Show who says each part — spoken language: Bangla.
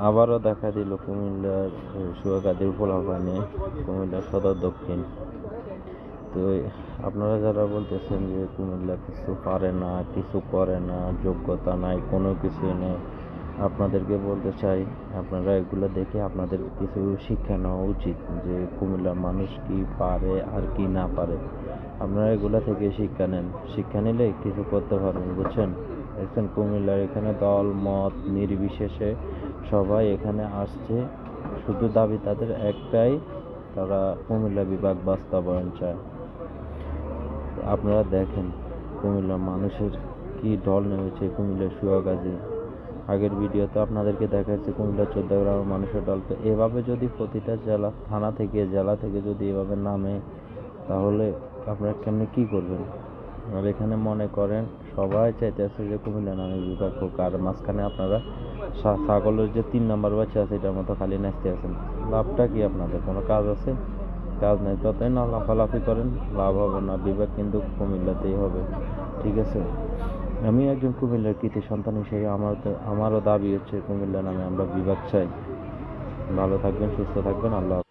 Speaker 1: আবারও দেখা দিল কুমিল্লার সুয়াকাদির পোলাপানে কুমিল্লা সদর দক্ষিণ। তো আপনারা যারা বলতেছেন যে কুমিল্লা কিছু পারে না, কিছু করে না, যোগ্যতা নাই, কোনো কিছুই নেই, আপনাদেরকে বলতে চাই আপনারা এগুলো দেখে আপনাদের কিছু শিক্ষা নেওয়া উচিত যে কুমিল্লার মানুষ কি পারে আর কি না পারে। আপনারা এগুলা থেকে শিক্ষা নেন, শিক্ষা নিলে কিছু করতে পারবেন, বুঝছেন। দেখছেন কুমিল্লার এখানে দল মত নির্বিশেষে সবাই এখানে আসছে, শুধু দাবি তাদের একটাই, তারা কুমিল্লা বিভাগ বাস্তবায়ন চায়। আপনারা দেখেন কুমিল্লার মানুষের কি ঢল নেমেছে কুমিল্লার সুয়াগাজী। আগের ভিডিওতে আপনাদেরকে দেখাচ্ছে কুমিল্লা 14 গ্রামের মানুষের ঢল। তো এভাবে যদি প্রতিটা জেলা থানা থেকে জেলা থেকে যদি এভাবে নামে তাহলে আপনারা কেমনি কী করবেন। আর এখানে মনে করেন সবাই চাইতেছে যে কুমিল্লা নামে বিভাগ হোক, আর মাঝখানে আপনারা ছাগলের যে 3 নম্বর বাচ্চা আছে এটার মতো খালি নাচতে আছেন। লাভটা কি আপনাদের? কোনো কাজ আছে? কাজ নেই, যতই না লাফালাফি করেন লাভ হবে না। বিভাগ কিন্তু কুমিল্লাতেই হবে, ঠিক আছে। আমি একজন কুমিল্লার কৃতি সন্তান হিসেবে আমারও দাবি হচ্ছে কুমিল্লা নামে আমরা বিভাগ চাই। ভালো থাকবেন, সুস্থ থাকবেন, আল্লাহ।